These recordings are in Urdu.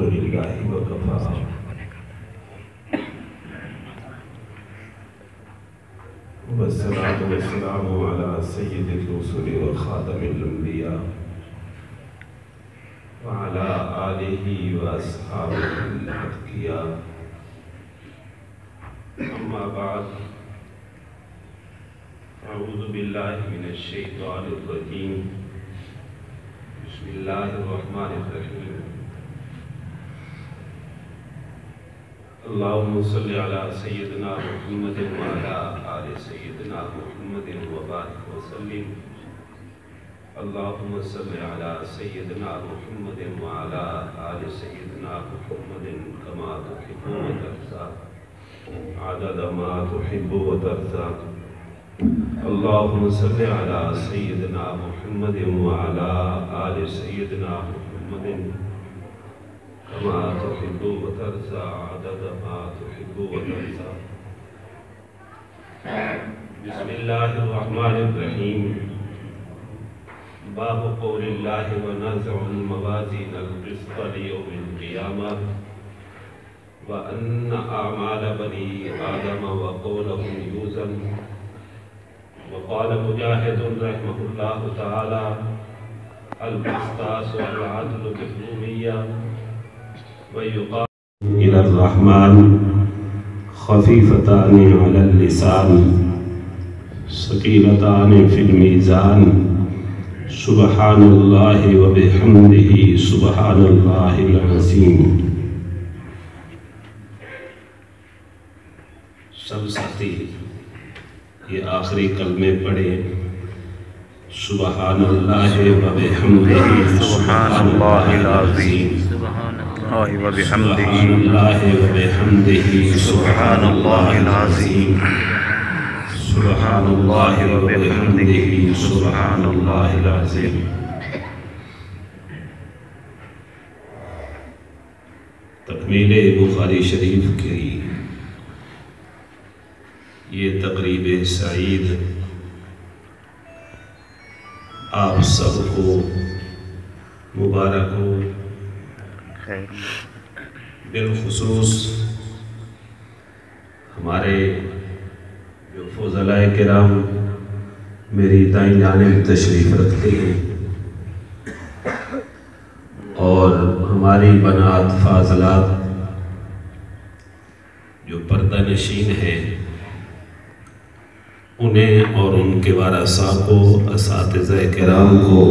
لله وكفى والصلاة والسلام على سيد الرسل وخاتم الأنبياء وعلى آله وأصحابه الأتقياء. أما بعد، أعوذ بالله من الشيطان الرجيم. بسم الله الرحمن الرحيم. اللهم صل على سيدنا محمد وعلى آل سيدنا محمد وبارك وسلم. اللهم صل على سيدنا محمد وعلى آل سيدنا محمد كما تحب وترضى عدد ما تحب وترضى. اللهم صل على سيدنا محمد وعلى آل سيدنا محمد كما تحب وترضى عدد ما تحب وترضى. بسم الله الرحمن الرحيم. باب قول الله ونزع الموازين القسط ليوم القيامة وأن أعمال بني آدم وقولهم يوزن. وقال مجاهد رحمه الله تعالى: القسطاس والعدل بالرومية. ويقال إلى الرحمن خفيفتان على اللسان ثقيلتان في الميزان سبحان الله وبحمده سبحان الله العظيم. سب ساتھی یہ آخری کلمے پڑھیں: سبحان اللہ وبحمدہ سبحان اللہ العظیم. سبحان اللہ وبحمدہ سبحان اللہ العظیم. سبحان اللہ وبحمدہ سبحان اللہ العظیم. تکمیل بخاری شریف کی یہ تقریب سعید آپ سب کو مبارک ہو. بالخصوص ہمارے جو فضلاء کرام میری دائیں جانب تشریف رکھتے ہیں اور ہماری بنات فاضلات جو پردہ نشین ہیں، انہیں اور ان کے وارثاء کو، اساتذہ کرام کو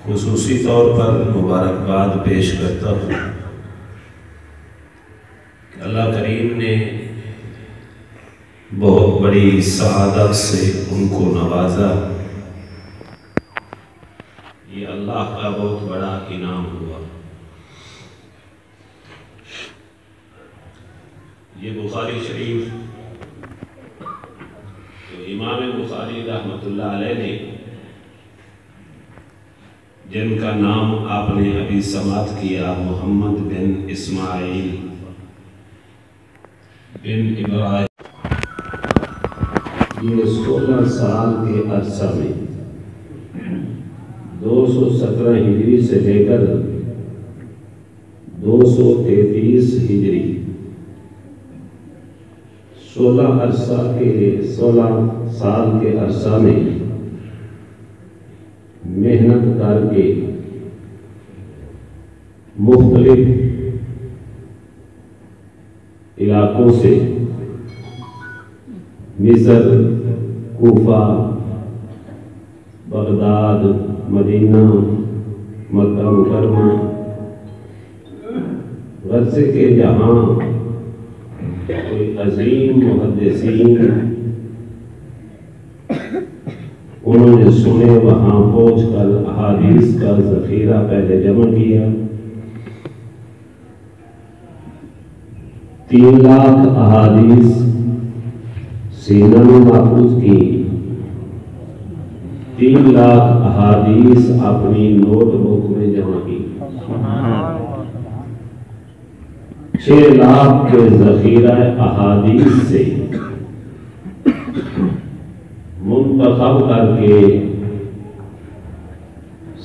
خصوصی طور پر مبارکباد پیش کرتا ہوں کہ اللہ کریم نے بہت بڑی سعادت سے ان کو نوازا. یہ اللہ کا بہت بڑا انعام ہوا. یہ بخاری شریف امام بخاری رحمۃ اللہ علیہ نے، جن کا نام آپ نے ابھی سماعت کیا، محمد بن اسماعیل بن ابراہیم، یہ 16 سال کے عرصہ میں 217 ہجری سے لے کر 233 ہجری 16 سال کے عرصہ میں محنت کر کے مختلف علاقوں سے مصر، کوفہ، بغداد، مدینہ، مکہ مکرمہ، غزے کے جہاں کوئی عظیم محدثین انہوں نے سنے، وہاں پہنچ کر احادیث کا ذخیرہ پہلے جمع کیا. 3 لاکھ احادیث سینہ میں محفوظ کی. 3 لاکھ احادیث اپنی نوٹ بک میں جمع کی. 6 لاکھ کے ذخیرہ احادیث سے منتخب کر کے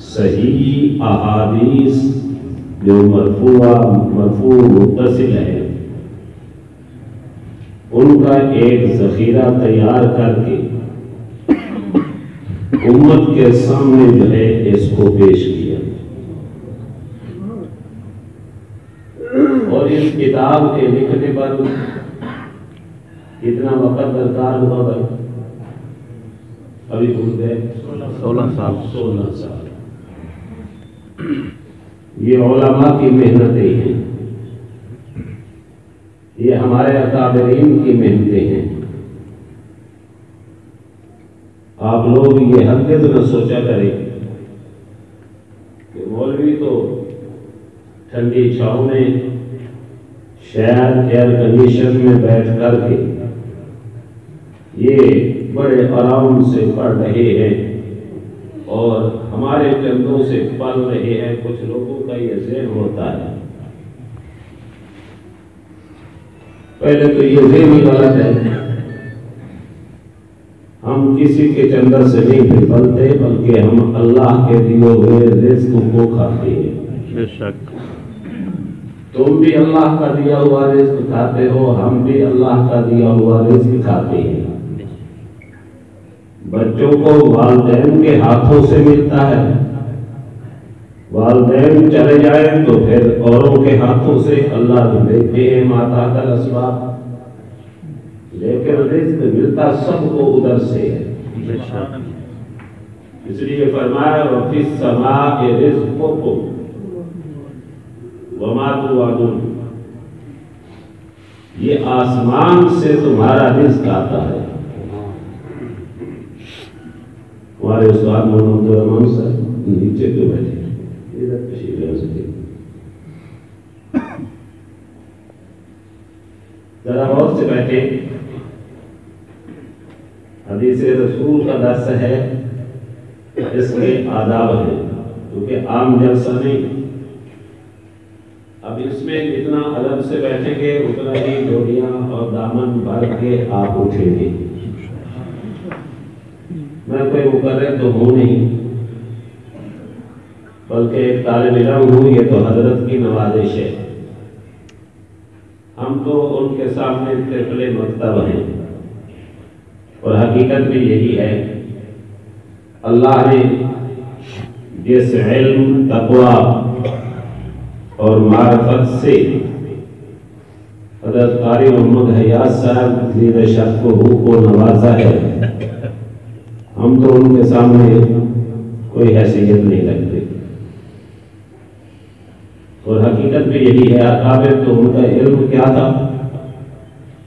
صحیح احادیث جو مرفوع متصل ہے ان کا ایک ذخیرہ تیار کر کے امت کے سامنے جو ہے اس کو پیش کیا، اور اس کتاب کے لکھنے پر کتنا وقت درکار ہوا بھائی؟ ابھی بھول گئے 16 سال۔ یہ علماء کی محنتیں ہیں، یہ ہمارے اکابرین کی محنتیں ہیں۔ آپ لوگ یہ ہرگز نہ سوچا کریں کہ مولوی تو ٹھنڈی چھاؤں میں شاید ایئر کنڈیشن میں بیٹھ کر کے یہ بڑے آرام سے پڑھ رہے ہیں اور ہمارے چندوں سے پل رہے ہیں۔ کچھ لوگوں کا یہ ذہن ہوتا ہے، پہلے تو یہ ذہن ہی غلط ہے۔ ہم کسی کے چندہ سے نہیں پھر پلتے، بلکہ ہم اللہ کے دیے ہوئے رزق کو کھاتے ہیں۔ بے شک تم بھی اللہ کا دیا ہوا رزق کھاتے ہو، ہم بھی اللہ کا دیا ہوا رزق کھاتے ہیں۔ بچوں کو والدین کے ہاتھوں سے ملتا ہے، والدین چلے جائیں تو پھر اوروں کے ہاتھوں سے اللہ دیتے ہیں ماتا کا اسباب، لیکن رزق ملتا سب کو ادھر سے ہے۔ اس لیے فرمایا وَفِي السَّمَاءِ رِزْقُكُمْ وَمَا تُوعَدُونَ، یہ آسمان سے تمہارا رزق آتا ہے۔ ہمارے استاد محمد الرحمان صاحب نیچے تو بیٹھے ادھر تشریف لے سکتے، ذرا غور سے بیٹھے۔ حدیث رسول کا درس ہے، اس کے آداب ہیں، کیونکہ عام جلسہ نہیں۔ اب اس میں جتنا ادب سے بیٹھیں گے اتنا ہی ڈوریاں اور دامن بھر کے آپ اٹھیں گے۔ میں کوئی مقرر تو ہوں نہیں، بلکہ ایک طالب علم ہوں، یہ تو حضرت کی نوازش ہے۔ ہم تو ان کے سامنے ترقلے مکتب ہیں، اور حقیقت بھی یہی ہے۔ اللہ نے جس علم، تقوی اور معرفت سے حضرت قاری محمد حیات صاحب زیر شک کو نوازا ہے، ہم تو ان کے سامنے کوئی حیثیت نہیں رکھتے، اور حقیقت بھی یہی ہے۔ اکابر تو ان کا علم کیا تھا،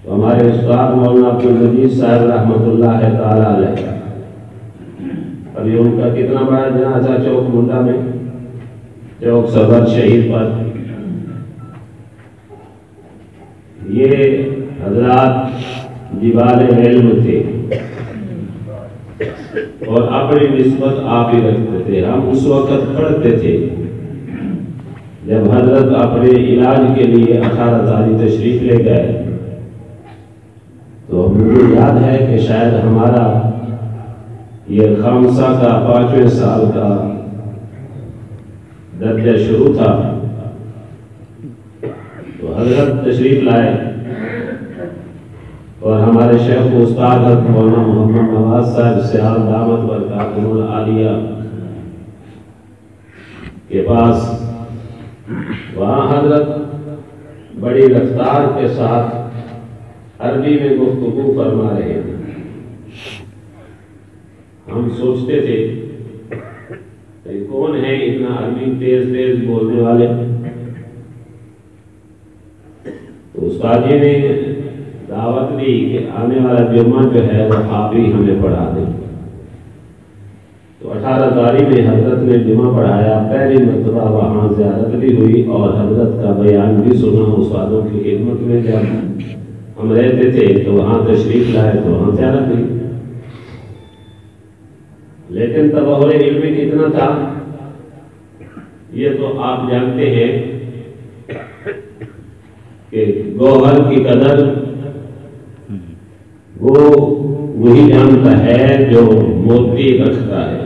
تو ہمارے استاد مولانا عبدالمجید صاحب رحمۃ اللہ تعالی علیہ، ابھی ان کا کتنا بڑا جنازہ چوک منڈا میں، چوک صدر شہید پر۔ یہ حضرات جبال علم تھے اور اپنی نسبت آپ ہی رکھتے تھے۔ ہم اس وقت پڑھتے تھے جب حضرت اپنے علاج کے لیے 18 تاریخ تشریف لے گئے، تو مجھے یاد ہے کہ شاید ہمارا یہ خامسہ کا 5ویں سال کا درجہ شروع تھا، تو حضرت تشریف لائے اور ہمارے شیخ و استاد حضرت مولانا محمد نواز صاحب سیال دامت برکاتہ العالیہ کے پاس، وہاں حضرت بڑی رفتار کے ساتھ عربی میں گفتگو فرما رہے تھے۔ ہم سوچتے تھے کہ کون ہے اتنا عربی تیز بولنے والے، تو استاد جی نے دعوت دی کہ آنے والا جمعہ جو ہے وہ آپ ہی ہمیں پڑھا دیں۔ تو 18 تاریخ میں حضرت نے جمعہ پڑھایا، پہلی مرتبہ وہاں زیارت بھی ہوئی اور حضرت کا بیان بھی سنا۔ استادوں کی خدمت میں جب ہم رہتے تھے تو وہاں تشریف لائے تو وہاں زیارت ہوئی، لیکن تبحر علمی کتنا تھا یہ تو آپ جانتے ہیں کہ گوہر کی قدر وہ وہی جانتا ہے جو موتی رکھتا ہے۔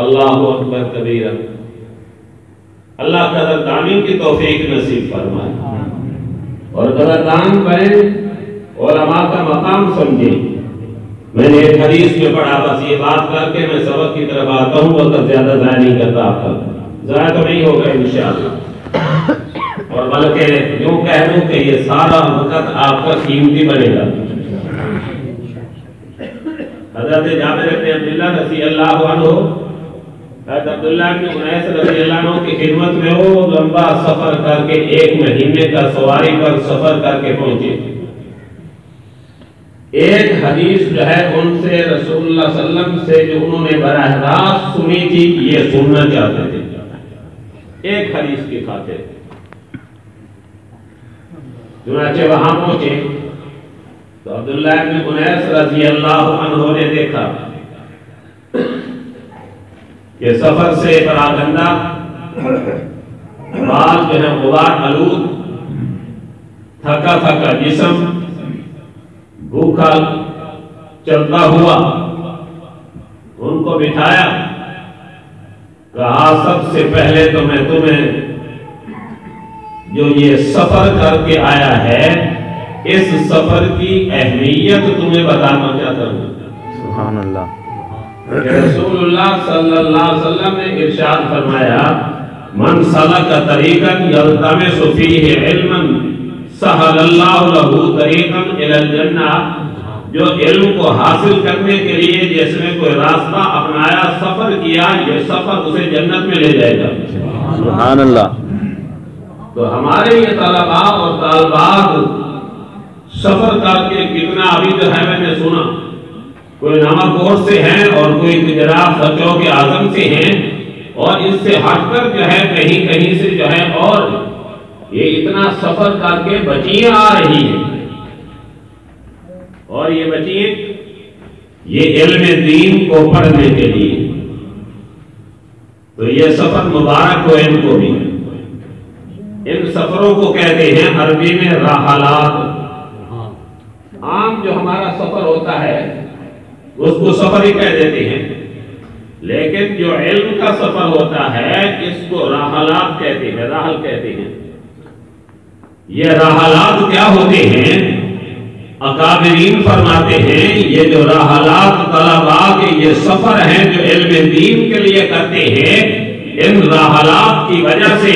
اللہ اکبر کبیرہ۔ اللہ قدردانی کی توفیق نصیب فرمائے اور قدردان بہن علماء کا مقام سمجھے۔ میں نے ایک حدیث میں پڑھا، بس یہ بات کر کے میں سبق کی طرف آتا ہوں، وقت زیادہ ضائع نہیں کرتا آپ کا، ضائع تو نہیں ہوگا انشاءاللہ، اور بلکہ یوں کہہ دوں کہ یہ سارا وقت آپ کا قیمتی بنے گا۔ حضرت جابر بن عبداللہ رضی اللہ عنہ، حضرت عبداللہ بن انیس رضی اللہ عنہ کی خدمت میں وہ لمبا سفر کر کے 1 مہینے کا سواری پر سفر کر کے پہنچے۔ ایک حدیث جو ہے ان سے رسول اللہ صلی اللہ علیہ وسلم سے جو انہوں نے براہ راست سنی تھی، یہ سننا چاہتے تھے ایک حدیث کی خاطر۔ چنانچہ وہاں پہنچے تو عبداللہ بن انیس رضی اللہ عنہ نے دیکھا کہ سفر سے پراگندہ، بال جو ہے غبار آلود، تھکا تھکا جسم، بھوکا چلتا ہوا، ان کو بٹھایا، کہا سب سے پہلے تو میں تمہیں جو یہ سفر کر کے آیا ہے اس سفر کی اہمیت تمہیں بتانا چاہتا ہوں۔ سبحان اللہ۔ رسول اللہ صلی اللہ علیہ وسلم نے ارشاد فرمایا، من سلک طریقا یلتمس فیہ علما سہل اللہ لہ طریقا الی الجنہ، جو علم کو حاصل کرنے کے لیے جس نے کوئی راستہ اپنایا، سفر کیا، یہ سفر اسے جنت میں لے جائے گا۔ سبحان اللہ۔ تو ہمارے یہ طلباء اور طالبات سفر کر کے کتنا، ابھی جو ہے میں نے سنا کوئی نامہ کورس سے ہیں اور کوئی گجرات چوک اعظم سے ہیں، اور اس سے ہٹ کر جو ہے کہیں کہیں سے جو ہے، اور یہ اتنا سفر کر کے بچیاں آ رہی ہیں، اور یہ بچیاں یہ علم دین کو پڑھنے کے لیے، تو یہ سفر مبارک ہو ان کو بھی۔ ان سفروں کو کہتے ہیں عربی میں راحلات۔ عام جو ہمارا سفر ہوتا ہے اس کو سفر ہی کہہ دیتے ہیں، لیکن جو علم کا سفر ہوتا ہے اس کو راحلات کہتے ہیں، راحل کہتے ہیں۔ یہ راحلات کیا ہوتے ہیں؟ اکابرین فرماتے ہیں یہ جو راحلات طلباء کے یہ سفر ہیں جو علم دین کے لیے کرتے ہیں، ان راحلات کی وجہ سے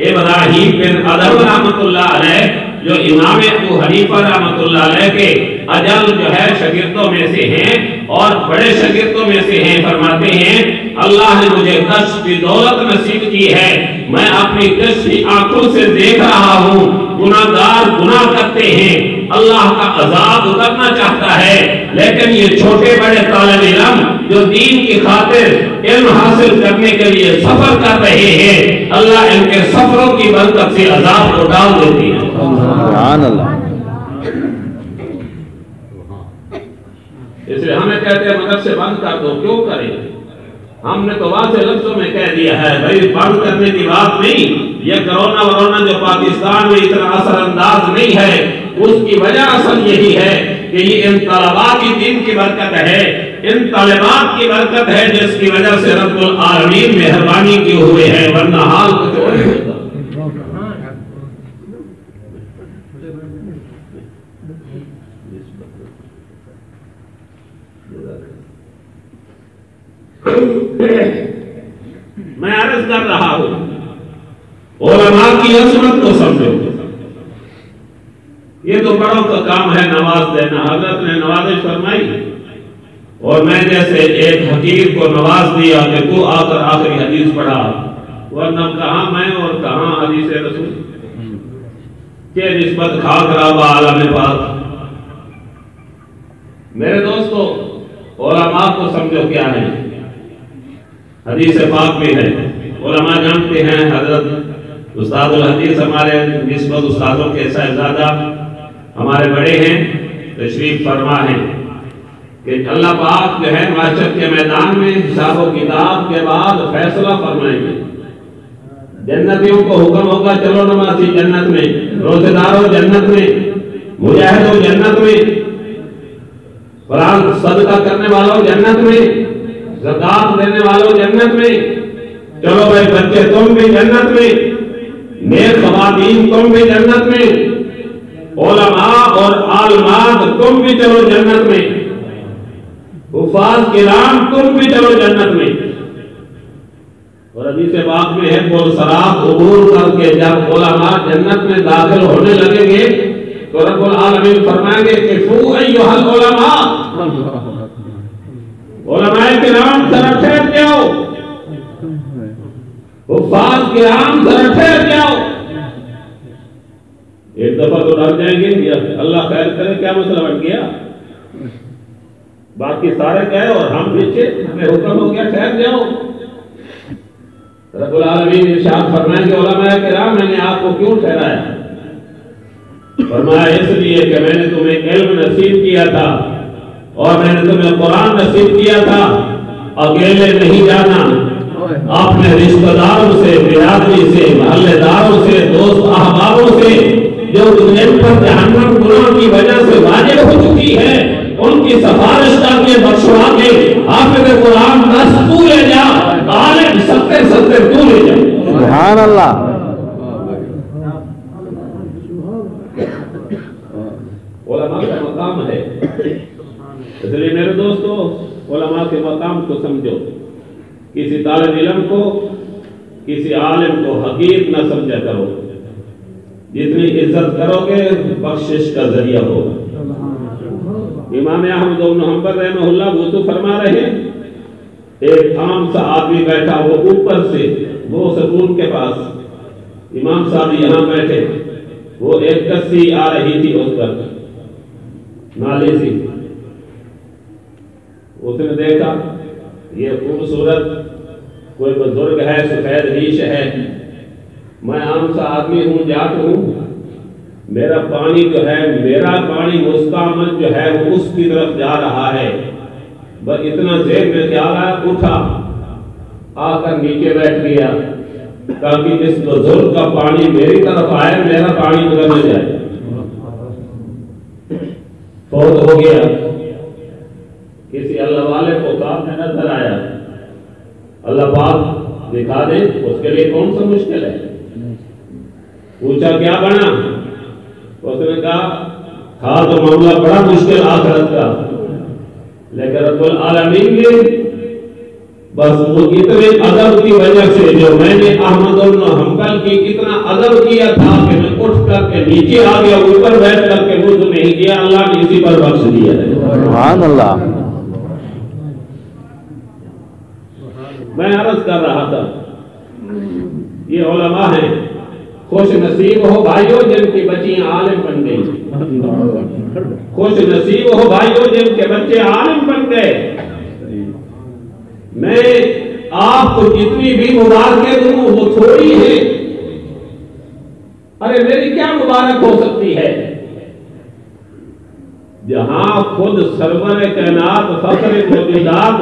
ابراہیم بن ادم رحمۃ اللہ علیہ جو امام ابو حنیفہ رحمۃ اللہ علیہ کے اجل جو ہے شاگردوں میں سے ہیں اور بڑے شاگردوں میں سے ہیں، فرماتے ہیں اللہ نے مجھے کشف کی دولت نصیب کی ہے، میں اپنی کشفی آنکھوں سے دیکھ رہا ہوں گناہگار گناہ کرتے ہیں، اللہ کا عذاب اترنا چاہتا ہے، لیکن یہ چھوٹے بڑے طالب علم جو دین کی خاطر علم حاصل کرنے کے لیے سفر کر رہے ہیں، اللہ ان کے سفروں کی برکت سے عذاب کو ڈال دیتی ہے۔ سبحان اللہ۔ اس لیے ہمیں کہتے ہیں مدرسے بند کر دو، کیوں کریں؟ ہم نے تو واضح لفظوں میں کہہ دیا ہے بھائی بند کرنے کی بات نہیں، یہ کرونا ورونا جو پاکستان میں اتنا اثر انداز نہیں ہے اس کی وجہ اصل یہی ہے کہ یہ ان طلباء کی دین کی برکت ہے، ان طالبات کی برکت ہے جس کی وجہ سے رب العالمین مہربانی کی ہوئے ہیں، ورنہ حال کچھ اور نہیں ہوتا۔ میں عرض کر رہا ہوں علماء کی عظمت کو سمجھو، یہ تو بڑوں کا کام ہے نواز دینا، حضرت نے نوازش فرمائی اور میں جیسے ایک حقیر کو نواز دیا کہ تو آ کر آخری حدیث پڑھا، ورنہ کہاں میں اور کہاں حدیث رسول کہ نسبت خاک رابع عالم پاک۔ میرے دوستو علماء کو سمجھو کیا ہے، حدیث پاک میں ہے، علماء جانتے ہیں، حضرت استاد الحدیث ہمارے نسبت استادوں کے صاحبزادہ ہمارے بڑے ہیں، تشریف فرما ہیں کہ اللہ پاک جو ہے معاشر کے میدان میں حساب و کتاب کے بعد فیصلہ فرمائیں گے۔ جنتیوں کو حکم ہوگا چلو نمازی جنت میں، روزے داروں جنت میں، مجاہدوں جنت میں، قرآن صدقہ کرنے والوں جنت میں، زکات دینے والوں جنت میں، چلو بھائی بچے تم بھی جنت میں، نیک خواتین تم بھی جنت میں، علماء اور عالمات تم بھی چلو جنت میں، حفاظ کرام تم بھی چلو جنت میں۔ اور حدیث پاک میں ہے پرصراط عبور کر کے جب علماء جنت میں داخل ہونے لگیں گے تو رب العالمین فرمائیں گے کہ فو ایھا العلماء، علماء کرام ذرا ٹھہر جاؤ، حفاظ کرام ذرا ٹھہر جاؤ۔ ایک دفعہ تو ڈر جائیں گے یا اللہ خیر کرے کیا مسئلہ بن گیا، باقی سارے گئے اور ہم پیچھے، ہمیں حکم ہو گیا ٹھہر جاؤ۔ رب العالمین ارشاد فرمائیں گے علماء کرام میں نے آپ کو کیوں ٹھہرایا؟ فرمایا اس لیے کہ میں نے تمہیں علم نصیب کیا تھا اور میں نے تمہیں قرآن نصیب کیا تھا، اکیلے نہیں جانا، اپنے رشتہ داروں سے، برادری سے، محلے داروں سے، دوست احبابوں سے جو جن پر جہنم گناہ کی وجہ سے واجب ہو چکی ہے ان کی سفارش کر کے بخشوا کے حافظ قرآن 10 تو لے جا، عالم 70 تو لے جا۔ سبحان اللہ۔ علماء کا مقام ہے، اس لیے میرے دوستو علماء کے مقام کو سمجھو، کسی طالب علم کو، کسی عالم کو حقیر نہ سمجھا کرو، جتنی عزت کرو گے بخشش کا ذریعہ ہوگا۔ امام احمد بن حنبل رحمہ اللہ وضو فرما رہے ہیں، ایک عام سا آدمی بیٹھا، وہ اوپر سے وہ ستون کے پاس، امام صاحب یہاں بیٹھے، وہ ایک کسی آ رہی تھی اس پر نالی سی، اس نے دیکھا یہ خوبصورت کوئی بزرگ ہے، سفید ریش ہے، میں عام سا آدمی ہوں، جات ہوں، میرا پانی جو ہے، میرا پانی مستعمل جو ہے وہ اس کی طرف جا رہا ہے، بس اتنا ذہن میں خیال آیا، اٹھا آ کر نیچے بیٹھ گیا تاکہ اس بزرگ کا پانی میری طرف آئے، میرا پانی ادھر نہ جائے۔ فوت ہو گیا، کسی اللہ والے کو خواب میں نظر آیا، اللہ پاک دکھا دے اس کے لیے کون سا مشکل ہے؟ پوچھا کیا بنا؟ اس نے کہا تھا تو معاملہ بڑا مشکل آخرت کا، لیکن رب العالمین نے بس وہ اتنے ادب کی وجہ سے جو میں نے احمد بن حنبل کی اتنا ادب کیا تھا کہ میں اٹھ کر کے نیچے آ گیا، اوپر بیٹھ کر کے وضو نہیں کیا، اللہ نے اسی پر بخش دیا ہے۔ سبحان اللہ۔ میں عرض کر رہا تھا یہ علماء ہیں، خوش نصیب ہو بھائیوں جن کی بچیاں عالم بن گئی، خوش نصیب ہو بھائیوں جن کے بچے عالم بن گئے۔ میں آپ کو جتنی بھی مبارکیں دوں وہ تھوڑی ہے، ارے میری کیا مبارک ہو سکتی ہے جہاں خود سرور کائنات فخر موجودات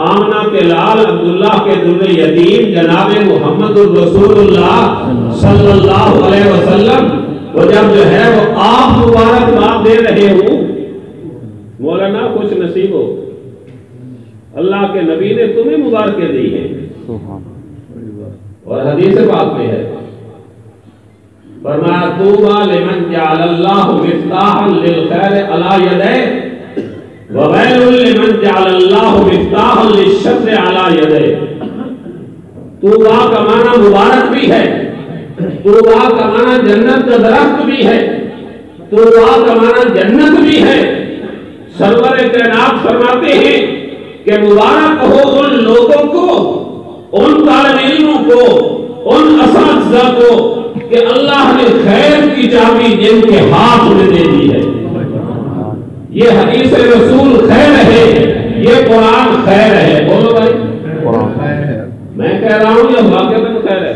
آمنہ کے لال عبداللہ کے در یتیم جناب محمد الرسول اللہ صلی اللہ علیہ وسلم وہ جب جو ہے وہ آپ مبارک بات دے رہے ہوں، مولانا خوش نصیب ہو، اللہ کے نبی نے تمہیں مبارکیں دی ہیں۔ اور حدیث پاک میں ہے فرمایا طوبی لمن جعل اللہ مفتاحا للخیر علی یدیہ وویل لمن جعل اللہ مفتاحا للشر علی یدیہ۔ طوبی کا معنی مبارک بھی ہے، طوبی کا معنی جنت کا درخت بھی ہے، طوبی کا معنی جنت بھی ہے۔ سرور کائنات فرماتے ہیں کہ مبارک ہو ان لوگوں کو، ان طالب علموں کو، ان اساتذہ کو کہ اللہ نے خیر کی چابی جن کے ہاتھ میں دے دی ہے۔ یہ حدیث رسول خیر ہے، یہ قرآن خیر ہے۔ بولو بھائی میں کہہ رہا ہوں یہ واقعتاً خیر ہے،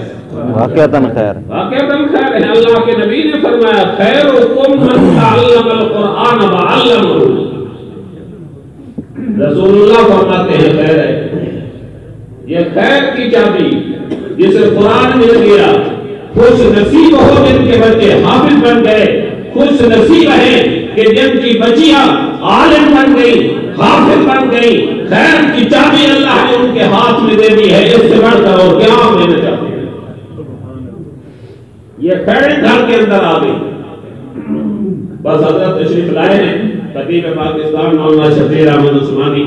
واقعتاً خیر، واقعتاً خیر ہے۔ اللہ کے نبی نے فرمایا خیرکم من تعلم القرآن وعلمہ، رسول اللہ فرماتے ہیں خیر ہے، یہ خیر کی چابی جسے قرآن مل گیا۔ خوش نصیب ہو جن کے بچے حافظ بن گئے، خوش نصیب ہیں کہ جن کی بچیاں عالم بن گئی، حافظ بن گئی، خیر کی چابی اللہ نے ان کے ہاتھ میں دے دی ہے، اس سے بڑھ کر اور کیا آپ لینا چاہتے ہیں؟ یہ خیر گھر کے اندر آ گئی. بس حضرت تشریف لائے ہیں خطیب پاکستان مولانا شبیر احمد عثمانی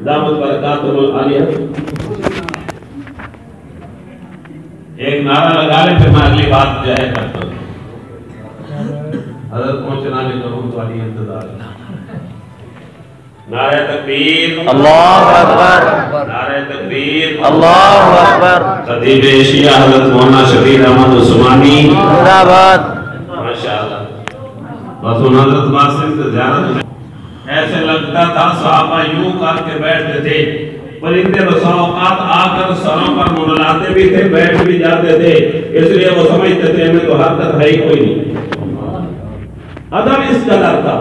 دامت برکاتہ العالیہ. ایک نعرہ لگا لیں پھر میں اگلی بات جو ہے کرتا ہوں. حضرت پہنچنا نہیں کروں والی انتظار. نعرہ تکبیر اللہ اکبر، نعرہ تکبیر اللہ اکبر، خطیب شیعہ حضرت مولانا شبیر احمد عثمانی زندہ باد. ماشاءاللہ. بس ان حضرت قاسم سے زیارت ایسے لگتا تھا صحابہ یوں کر کے بیٹھتے تھے، پرندے بسا اوقات آ کر سروں پر منڈلاتے بھی تھے، بیٹھ بھی جاتے تھے، اس لیے وہ سمجھتے تھے ہمیں تو حرکت ہے ہی کوئی نہیں. ادب اس قدر تھا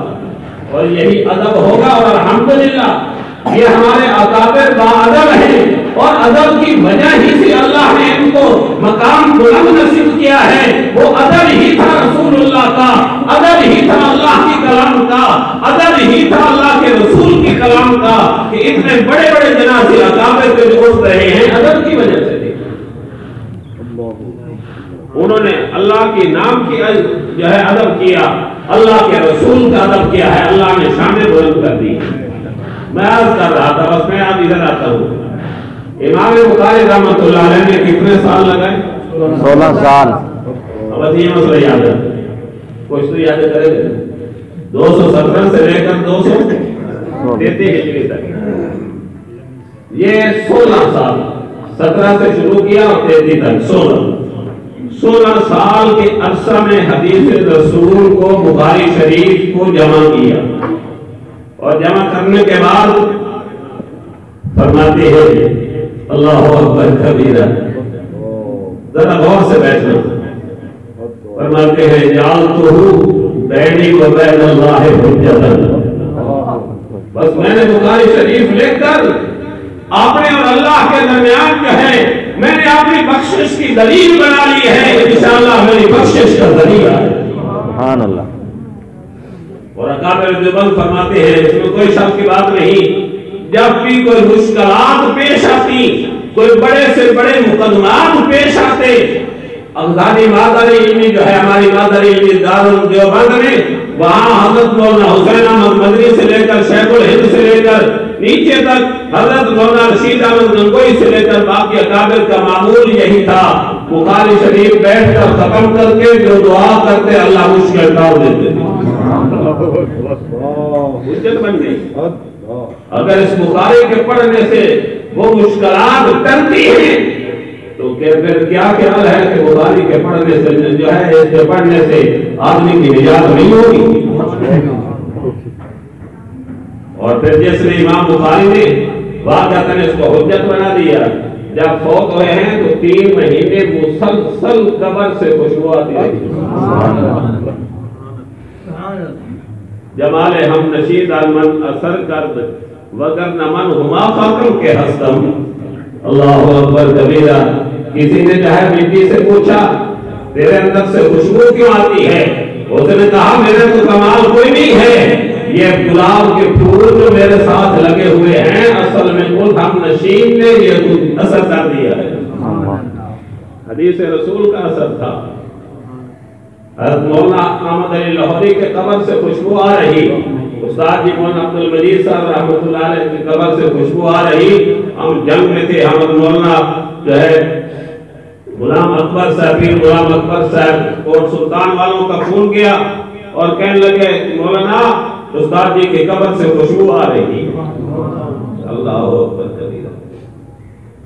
اور یہی ادب ہوگا. اور الحمدللہ یہ ہمارے اکابر باادب ہیں اور ادب کی وجہ ہی سے اللہ نے ان کو مقام بلند نصیب کیا ہے. وہ ادب ہی تھا رسول اللہ کا، ادب ہی تھا اللہ کی کلام کا، ادب ہی تھا اللہ کے رسول کی کلام کا کہ اتنے بڑے بڑے جنازے اکابر پہ جو اٹھ رہے ہیں ادب کی وجہ سے. انہوں نے اللہ کے نام کی جو ہے ادب کیا، اللہ کے رسول کا ادب کیا ہے، اللہ نے شانیں بلند کر دی. میں عرض کر رہا تھا، بس میں اب ادھر آتا ہوں. امام بخاری رحمۃ اللہ علیہ نے کتنے سال لگائے؟ 16 سال. اب یہ مسئلہ یاد ہے، کچھ تو یاد کرے گا. 217 سے لے کر 233 ہجری تک یہ 16 سال. 17 سے شروع کیا اور 33 تک 16 سال کے عرصہ میں حدیث رسول کو بخاری شریف کو جمع کیا اور جمع کرنے کے بعد فرماتے ہیں اللہ اکبر کبیرہ. ذرا غور سے بیٹھنا. فرماتے ہیں جعلتہ بینی و بین اللہ حجۃ. بس میں نے بخاری شریف لکھ کر اپنے اور اللہ کے درمیان جو ہے میں نے اپنی بخشش کی دلیل بنا لی ہے. انشاءاللہ میری بخشش کا ذریعہ ہے. سبحان اللہ. اور اکابر دیوبند فرماتے ہیں اس میں کوئی شک کی بات نہیں، جب بھی کوئی مشکلات پیش آتی، کوئی بڑے سے بڑے مقدمات پیش آتے، افغانی مادری علمی جو ہے ہماری مادری علمی دارالدیوبند میں وہاں حضرت مولانا حسین احمد مدنی سے لے کر شیخ الہند سے لے کر نیچے تک حضرت مولانا رشید احمد گنگوئی سے لے کر باقی اکابر کا معمول یہی تھا. بخاری شریف بیٹھ کر ختم کر کے جو دعا کرتے اللہ مشکل ٹال دیتے تھے. حجت بن گئی. اگر اس بخاری کے پڑھنے سے وہ مشکلات ٹلتی ہیں تو پھر کیا خیال ہے کہ بخاری کے پڑھنے سے جو ہے اس کے پڑھنے سے آدمی کی نجات نہیں ہوگی. اور پھر جس نے امام بخاری نے واقعتاً اس کو حجت بنا دیا، جب فوت ہوئے ہیں تو 3 مہینے مسلسل قبر سے خوشبو آتی رہی. جمال ہم نشید المن اثر کرد وگر نمن ہما فاقم کے ہستم. اللہ اکبر کبیرہ. کسی نے جو ہے بیٹی سے پوچھا تیرے اندر سے خوشبو کیوں آتی ہے؟ اس نے کہا میرے تو کمال کوئی نہیں ہے، یہ گلاب کے پھول جو میرے ساتھ لگے ہوئے ہیں اصل میں خود ہم نشین نے یہ اثر کر دیا ہے. حدیث رسول کا اثر تھا. حضرت مولانا احمد علی لاہوری کے قبر سے خوشبو آ رہی، استاد جی مولانا عبد المجید صاحب رحمۃ اللہ علیہ کی قبر سے خوشبو آ رہی. ہم جنگ میں تھے، ہم مولانا جو ہے غلام اکبر صاحب پیر غلام اکبر صاحب کوٹ سلطان والوں کا فون کیا اور کہنے لگے مولانا استاد جی کی قبر سے خوشبو آ رہی. اللہ اکبر کبیرہ.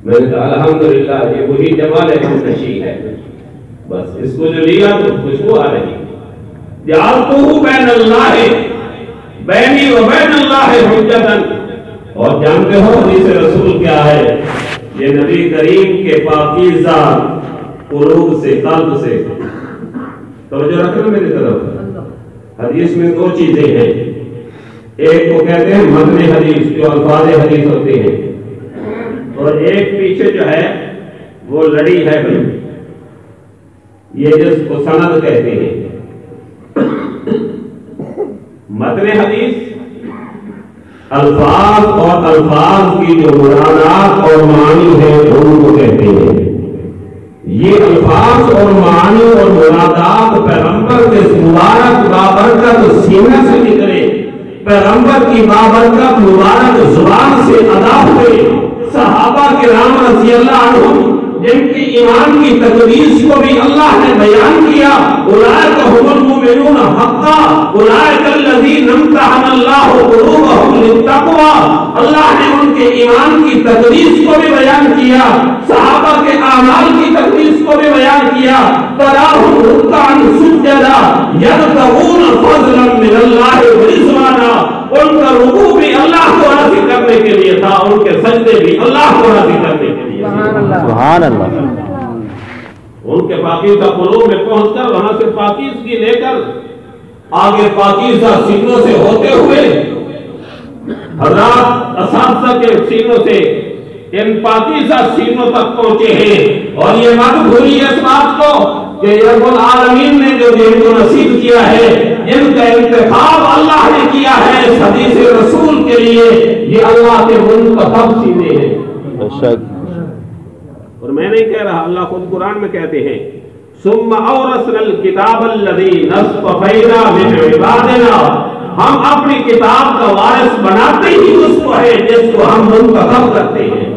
میں نے کہا الحمدللہ یہ وہی جمال نشی ہے. بس اس کو جو لیا تو خوشبو آ رہی. جعلتہ بین اللہ بینی و بین اللہ حجتاً. اور جانتے ہو حدیث رسول کیا ہے؟ یہ نبی کریم کے پاکیزہ قلوب سے قلب سے. توجہ رکھنا میری طرف. حدیث میں 2 چیزیں ہیں. ایک کو کہتے ہیں متن حدیث جو الفاظ حدیث ہوتے ہیں، اور ایک پیچھے جو ہے وہ لڑی ہے بھائی، یہ جس کو سند کہتے ہیں. متن حدیث الفاظ اور الفاظ کی جو مرادات اور معنی ہے ان کو کہتے ہیں. یہ الفاظ اور معانی اور مرادات پیغمبر کے مبارک بابرکت سینہ سے نکلے، پیغمبر کی بابرکت مبارک زبان سے ادا ہوئے. صحابہ کرام رضی اللہ عنہم جن کی ایمان کی تقدیس کو بھی اللہ نے بیان کیا، اولئک هم المؤمنون حقا اولئک الذین امتحن اللہ قلوبهم للتقوی. اللہ نے ان کے ایمان کی تقدیس کو بھی بیان کیا، صحابہ کے اعمال کی تقدیس کو بھی بیان کیا. تراہم رکعا سجدا یبتغون فضلا من اللہ ورضوانا. ان کا رکوع بھی اللہ کو راضی کرنے کے لیے تھا، ان کے سجدے بھی اللہ کو راضی کرنے کے لیے. سبحان اللہ. ان کے پاکیزہ قلوب میں پہنچ کر وہاں سے پاکیزگی لے کر آگے پاکیزہ سینوں سے ہوتے ہوئے حضرات اساتذہ کے سینوں سے ان پاکیزہ سینوں تک پہنچے ہیں. اور یہ مت بھولیے اس بات کو کہ رب العالمین نے جو جن کو نصیب کیا ہے، جن کا انتخاب اللہ نے کیا ہے اس حدیث رسول کے لیے، یہ اللہ کے منتخب سینے ہیں. اور میں نہیں کہہ رہا، اللہ خود قرآن میں کہتے ہیں ثم اورثنا الکتاب الذی اصطفینا من عبادنا. ہم اپنی کتاب کا وارث بناتے ہی اس کو ہے جس کو ہم منتخب کرتے ہیں،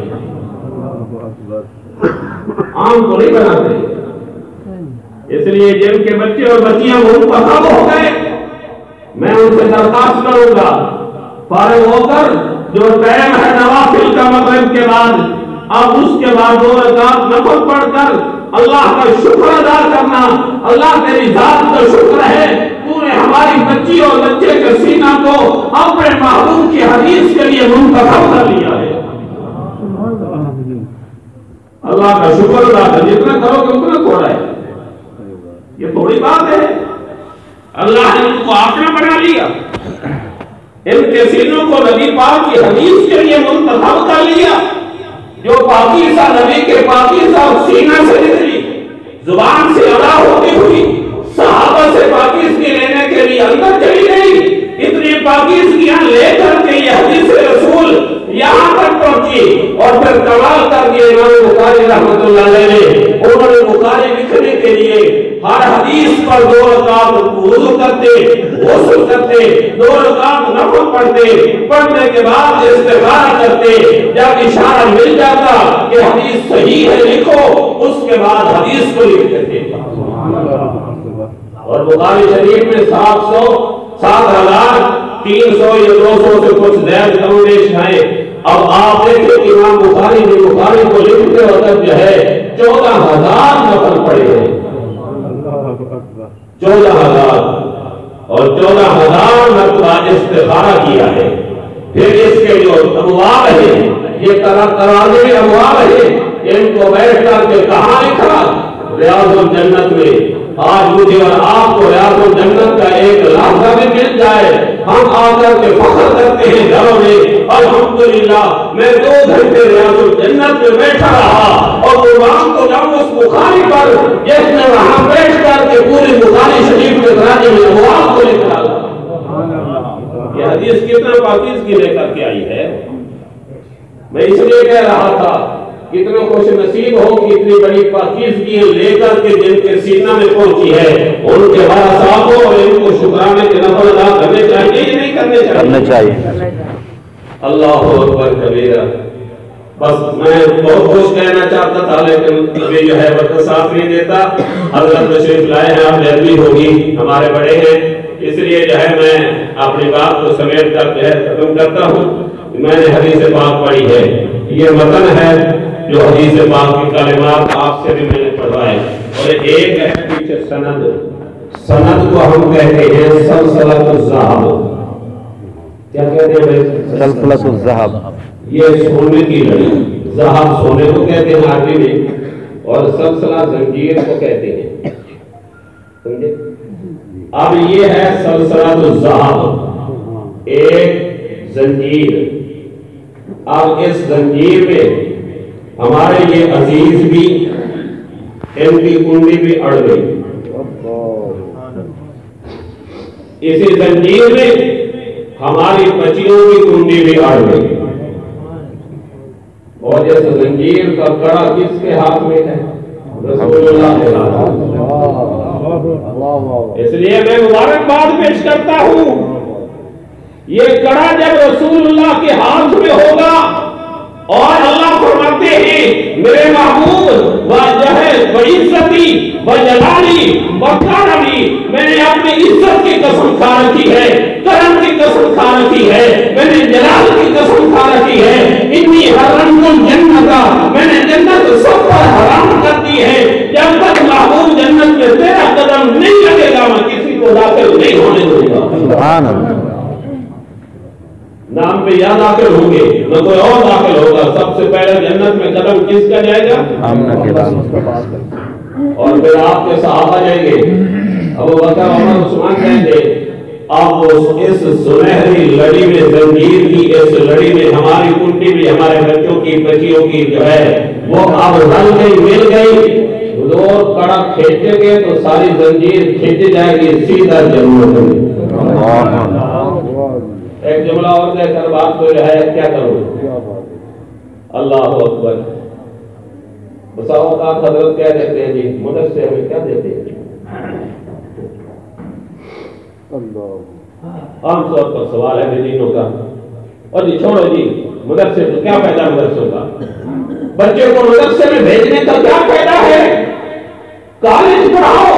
عام کو نہیں بناتے. اس لیے جن کے بچے اور بچیاں منتخب ہو گئے، میں ان سے درخواست کروں گا فارغ ہو کر جو ٹائم ہے نوافل کا مغرب کے بعد، اب اس کے بعد 2 رکعت نفل پڑھ کر اللہ کا شکر ادا کرنا. اللہ تیری ذات کا شکر ہے، تو نے ہماری بچی اور بچے کے سینہ کو اپنے محبوب کی حدیث کے لیے منتخب کر لیا ہے. اللہ کا شکر ادا کر، جتنا کرو گے اتنا تھوڑا ہے. یہ تھوڑی بات ہے، اللہ نے ان کو اپنا بنا لیا، ان کے سینوں کو نبی پاک کی حدیث کے لیے منتخب کر لیا. جو پاکیزہ نبی کے پاکیزہ سینہ سے نکلی، زبان سے ادا ہوتی ہوئی صحابہ سے پاکیزگی لینے کے لیے اندر چلی گئی. اتنی پاکیزگیاں لے کر کے یہ حدیث رسول یہاں تک پہنچی. اور پھر کمال کر دیا امام بخاری رحمۃ اللہ علیہ نے. انہوں نے بخاری لکھنے کے لیے ہر حدیث پر 2 رکعت وضو کرتے، غسل کرتے، 2 رکعت نفل پڑھتے، پڑھنے کے بعد استغفار کرتے. جب اشارہ مل جاتا کہ حدیث صحیح ہے لکھو، اس کے بعد حدیث کو لکھتے تھے. اور بخاری شریف میں 700 7,300 یا 200 سے کچھ زیادہ کم بیش ہیں. اب آپ دیکھیں امام بخاری نے بخاری کو لکھتے وقت جو ہے 14,000 نفل پڑے ہیں. 14,000 اور 14,000 مرتبہ استخارہ کیا ہے. پھر اس کے جو ابواب ہیں، یہ ترانے ابواب ہیں، ان کو بیٹھ کر کے کہاں لکھا؟ ریاض الجنت میں. آج مجھے اور آپ کو ریاض الجنت کا ایک لحظہ بھی مل جائے، ہم آ کر کے فخر کرتے ہیں گھروں میں الحمدللہ میں 2 گھنٹے ریاض الجنت میں بیٹھا رہا. اور قرآن کو جاؤں اس بخاری پر جس نے وہاں بیٹھ کر کے پوری بخاری شریف کے درانے میں ابواب کو لکھ ڈالا. یہ حدیث کتنا پاکیزگی لے کر کے آئی ہے. میں اس لیے کہہ رہا تھا کتنے خوش نصیب ہو کہ اتنی بڑی پاکیزگی لے کر کے جن کے سینہ میں پہنچی ہے، ان کے وارثوں کو اور ان کو شکرانے کے نفل ادا کرنے چاہیے یا نہیں کرنے چاہیے؟ اللہ اکبر کبیرہ. بس میں بہت کچھ کہنا چاہتا تھا لیکن ابھی جو ہے وقت ساتھ نہیں دیتا. حضرت تشریف لائے ہیں، آپ لہذی ہوگی، ہمارے بڑے ہیں، اس لیے جو ہے میں اپنی بات کو سمیٹ کر جو ہے ختم کرتا ہوں. میں نے حدیث پاک پڑھی ہے، یہ متن ہے جو حدیث پاک کی کلمات آپ سے بھی میں نے پڑھوائے. اور ایک ہے پیچھے سند. سند کو ہم کہتے ہیں سلسلۃ الذہب. کیا کہتے ہیں؟ سلسلۃ الذہب. یہ سونے کی لڑی. ذہب سونے کو کہتے ہیں عربی میں، اور سلسلہ زنجیر کو کہتے ہیں. سمجھے؟ اب یہ ہے سلسلۃ الذہب، ایک زنجیر. اب اس زنجیر میں ہمارے یہ عزیز بھی، ان کی کنڈی بھی اڑ گئی. اسی زنجیر میں ہماری بچیوں کی کنڈی بھی اڑ گئی. اور اس زنجیر کا کڑا کس کے ہاتھ میں ہے؟ رسول اللہ کے ہاتھ میں. اس لیے میں مبارکباد پیش کرتا ہوں. یہ کڑا جب رسول اللہ کے ہاتھ میں ہوگا اور اللہ فرماتے ہیں میرے محبوب وعزتی وجلالی وکرمی، میں نے اپنی عزت کی قسم کھا رکھی ہے، کرم کی قسم کھا رکھی ہے، میں نے جلال کی قسم کھا رکھی ہے. انی حرمت الجنت، میں نے جنت سب پر حرام کر دی ہے. جب تک محبوب جنت میں تیرا قدم نہیں لگے گا میں کسی کو داخل نہیں ہونے دوں گا. سبحان اللہ. نام پہ یا داخل ہوں گے نہ کوئی اور داخل ہوگا. سب سے پہلے جنت میں قدم کس کا جائے گا؟ آمنہ کے بعد. اور پھر آپ کے صحابہ جائیں گے. ابو بکر عمر عثمان کہیں گے آپ اس سنہری لڑی میں، زنجیر کی اس لڑی میں ہماری کنڈی بھی ہمارے بچوں کی بچیوں کی جو ہے وہ اب رل گئی، مل گئی. حضور کڑا کھینچیں گے تو ساری زنجیر کھینچ جائے گی سیدھا جنت میں. ایک جملہ اور دے کر بات کو رعایت کیا کروں؟ اللہ اکبر. بسا اوقات حضرت کیا دیتے ہیں جی مدد سے ہمیں کیا دیتے ہیں؟ عام طور پر سوال ہے دینوں کا. اور جی چھوڑو جی مدرسے تو کیا فائدہ مدرسوں کا؟ بچے کو مدرسے میں بھیجنے کا کیا فائدہ ہے؟ کالج پڑھاؤ،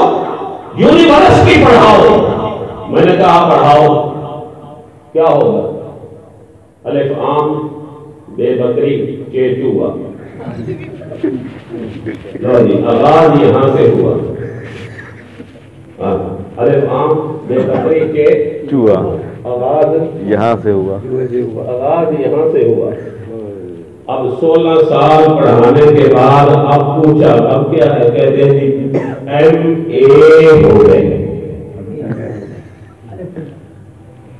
یونیورسٹی پڑھاؤ. میں نے کہا پڑھاؤ کیا ہوگا؟ الف عام بے بکری چیچو ہوا. آغاز یہاں سے ہوا. الف عام بے بکری چیچو آغاز یہاں سے ہوا. آغاز یہاں سے ہوا. اب 16 سال پڑھانے کے بعد اب پوچھا اب کیا ہے؟ کہتے ہیں MA ہو گئے.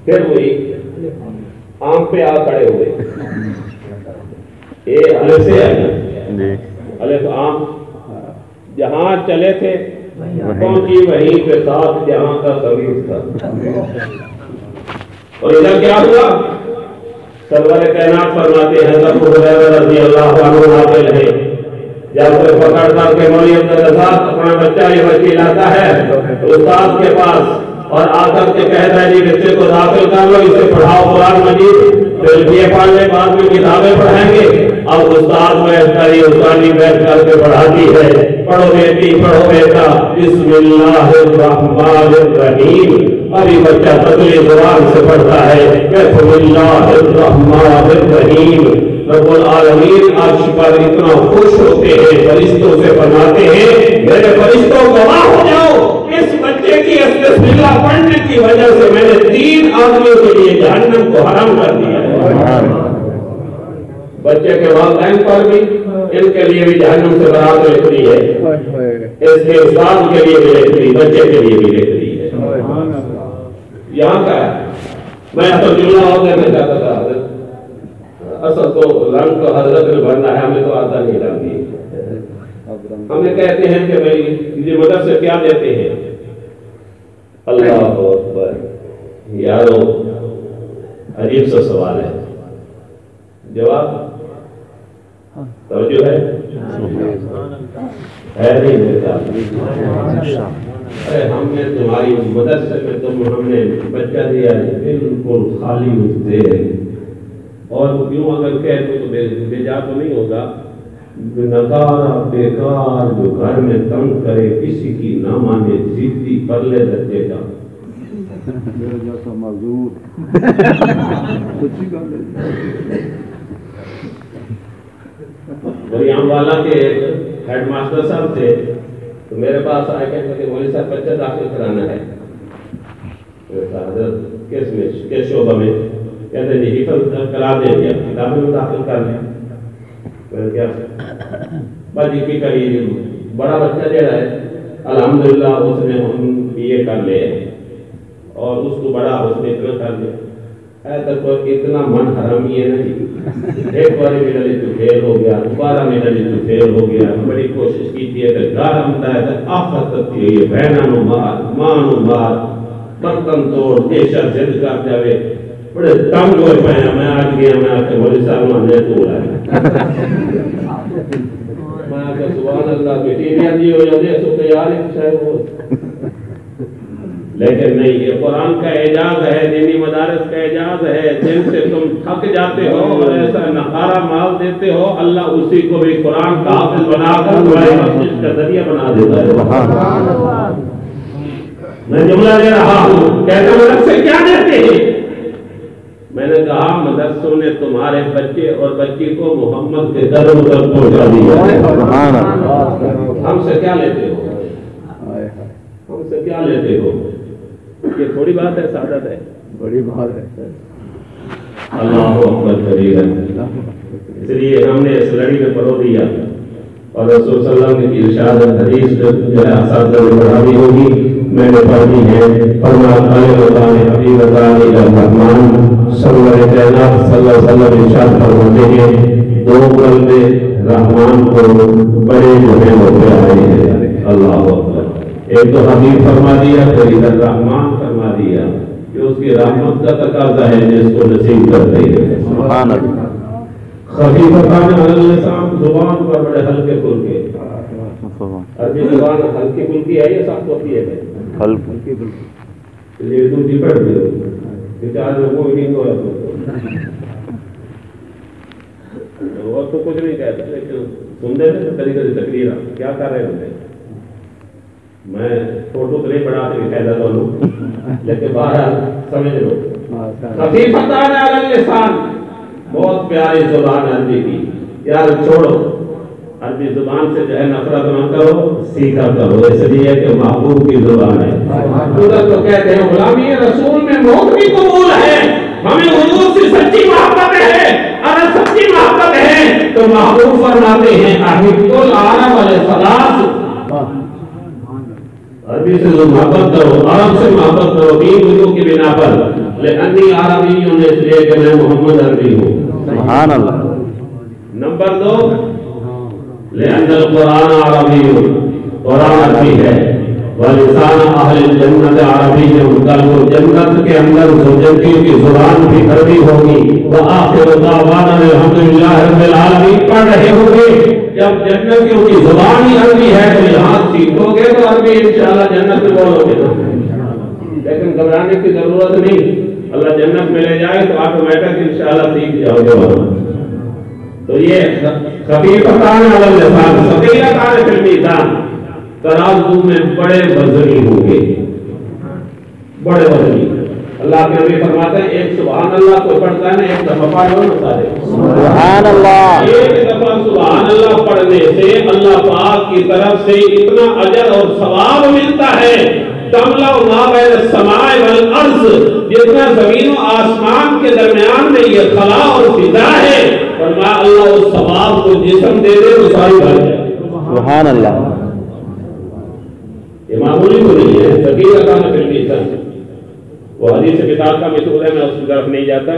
پھر وہی آم پہ آ کھڑے ہوئے. اے الف سے آئی الف عام جہاں چلے تھے پہنچی وہیں پہ ساتھ جہاں کا سبیل تھا. اور ادھر کیا ہوا؟ سرور کائنات فرماتے ہیں ابو ہریرہ رضی اللہ عنہ ناقل ہے جب کوئی پکڑ کر کے مولوی عبدالرزاق اپنا بچہ یہ بچی لاتا ہے تو استاد کے پاس اور آ کر کے کہتا ہے جی بچے کو داخل کر لو، اسے پڑھاؤ قرآن مجید، پھر یہ پڑھ لے بعد میں کتابیں پڑھائیں گے. اب استاد استادی بیٹھ کر کے پڑھاتی ہے. پڑھو بیٹی پڑھو بیٹا بسم اللہ الرحمن الرحیم. ابھی بچہ پتلی زبان سے پڑھتا ہے بسم اللہ الرحمن الرحیم. رب العالمین عرش پر اتنا خوش ہوتے ہیں، فرشتوں سے فرماتے ہیں میرے فرشتوں گواہ ہو جاؤ اس بچے کی بسم اللہ پڑھنے کی وجہ سے میں نے 3 آدمیوں کے لیے جہنم کو حرام کر دیا. بچے کے والدین پر بھی ان کے لیے بھی جہنم سے برات لکھ دی ہے، اس کے استاد کے لیے بھی لکھ دی، بچے کے لیے بھی لکھ دی ہے. یہاں کا ہے. میں تو جملہ اور دینا چاہتا تھا حضرت، اصل تو رنگ تو حضرت نے بھرنا ہے، ہمیں تو آتا نہیں رنگ. ہمیں کہتے ہیں کہ بھائی یہ مدد سے کیا دیتے ہیں؟ اللہ اکبر. یارو عجیب سا سوال ہے. جواب توجہ ہے نہیں دیتا. ارے ہم نے تمہاری مدد سے ہم نے بچہ دیا بالکل خالی اٹھتے اور کیوں اگر کہہ تو بےجا تو نہیں ہوگا. نکارا بیکار جو گھر میں تنگ کرے کسی کی نہ مانے ضدی پرلے درجے کا. میرا جیسا معذور بریام والا کے ہیڈ ماسٹر صاحب تھے تو میرے پاس آئے کہ مولوی صاحب بچہ داخل کرانا ہے. حضرت کس شعبہ میں؟ کہتے ہیں جی حفظ کرا دیں گے، کتابیں میں داخل کر لیں. کیا بس کی کریے بڑا بچہ دے رہا ہے الحمدللہ اس نے ہم یہ کر لے اور اس کو بڑا اس نے اتنا کر لیا. اتنا من حرامی ہے نا جی. ایک بار میڈل تو فیل ہو گیا، دوبارہ میڈل تو فیل ہو گیا. بڑی کوشش کی تھی کہ گھر ہمتا ہے تو آفت تھی بہنوں مار ماں مار برتن توڑ دیشا ضد کر جاوے. بڑے تنگ ہوئے پے ہیں. میں آج گیا, میں آ کے مولوی صاحب ماننے تو ہو رہا ہے, میں آ کے سبحان اللہ بیٹی بھی آدھی ہو جاتی ہے سو کہ یار شاید وہ, لیکن نہیں, یہ قرآن کا اعجاز ہے, دینی مدارس کا اعجاز ہے, جن سے تم تھک جاتے ہو اور ایسا نقارہ مال دیتے ہو, اللہ اسی کو بھی قرآن کا حافظ بنا کر تمہاری مسجد کا ذریعہ بنا دیتا ہے. میں جملہ دے رہا ہوں, کہتے مدرسے کیا دیتے ہیں؟ میں نے کہا مدرسوں نے تمہارے بچے اور بچی کو محمد کے در تک پہنچا دیا. ہم سے کیا لیتے ہو؟ ہم سے کیا لیتے ہو؟ یہ تھوڑی بات ہے, سعادت ہے, بڑی بات ہے. اللہ اکبر کبیرہ. اس لیے ہم نے اس لڑی میں پرو دیا اور رسول صلی اللہ علیہ وسلم کی ارشاد حدیث جو ہے اساتذہ نے پڑھانی ہوگی, میں نے پڑھی ہے. فرمایا حبیب اللہ الرحمن سرور کائنات صلی اللہ علیہ وسلم ارشاد فرماتے ہیں, دو قلب رحمان کو بڑے جو ہے وہ پیارے ہیں. اللہ اکبر. ایک تو حبیب فرما دیا, پھر ادھر رحمان فرما دیا کہ اس کی رحمت کا تقاضا ہے جس کو نصیب کرتے ہیں. سبحان اللہ. خفیفتان علی اللسان, زبان پر بڑے ہلکے پھلکے. عربی زبان ہلکی پھلکی ہے یا سخت ہوتی ہے؟ ہلکی. یہ تم جی پڑھ دو کہ آج میں کوئی نہیں ہوا تو اور تو کچھ نہیں کہتا, لیکن سنتے تھے طریقے سے تقریر کیا کر رہے ہوتے. میں فوٹو تو نہیں بڑھا کے دکھائی دیتا ہوں, لیکن باہر سمجھ لو. خفیفتان علی اللسان, بہت پیاری زبان عربی کی. یار چھوڑو عربی زبان سے جو ہے نفرت نہ کرو, سیکھا کرو, اس لیے کہ محبوب کی زبان ہے. ادھر تو کہتے ہیں غلامی رسول میں موت بھی قبول ہے, ہمیں حضور سے سچی محبت ہے. اگر سچی محبت ہے تو محبوب فرماتے ہیں احب العرب والثلاث, عربی سے جو محبت کرو, عرب سے محبت کرو, تین وجوہ کی بنا پر. لأنی عربی ہوں, اس لیے کہ میں محمد عربی ہوں. سبحان اللہ. نمبر 2, لأن القرآن عربی, قرآن عربی ہے. ولسان اہل الجنت عربی, کل وہ جنت کے اندر جنتیوں کی زبان بھی عربی ہوگی. وآخر دعوانا الحمدللہ رب العالمین پڑھ رہے ہوں گے. جب جنتیوں کی زبان ہی عربی ہے تو یہاں سیکھو گے تو عربی انشاءاللہ جنت میں بولو گے. لیکن گھبرانے کی ضرورت نہیں, اللہ جنت میں لے جائے تو آٹومیٹک انشاءاللہ سیکھ جاؤ گے وہاں. تو یہ خفیفتان علی اللسان, ثقیلتان فی المیزان, ترازو میں بڑے وزنی ہوں گے, بڑے وزنی. اللہ کے نبی فرماتے ہیں ایک سبحان اللہ کوئی پڑھتا ہے نا, ایک دفعہ پڑھ لو نا سارے سبحان اللہ. ایک دفعہ سبحان اللہ پڑھنے سے اللہ پاک کی طرف سے اتنا اجر اور ثواب ملتا ہے. تملا ما بین السماء والارض, جتنا زمین و آسمان کے درمیان میں یہ خلا اور فضا ہے, فرمایا اللہ اس ثواب کو جسم دے دے تو ساری بھر جائے. سبحان اللہ. یہ معمولی تو نہیں ہے. ثقیلتان فی المیزان, وہ حدیث کتاب کا مشہور ہے, میں اس کی طرف نہیں جاتا.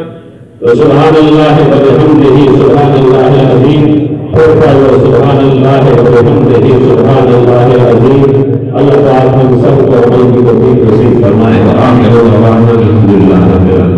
تو سبحان اللہ وبحمدہ سبحان اللہ العظیم, سبحان اللہ وبحمدہ سبحان اللہ العظیم. اللہ تعالیٰ ہم سب کو عمل کی توفیق نصیب فرمائے. آمین. الحمدللہ رب العالمین.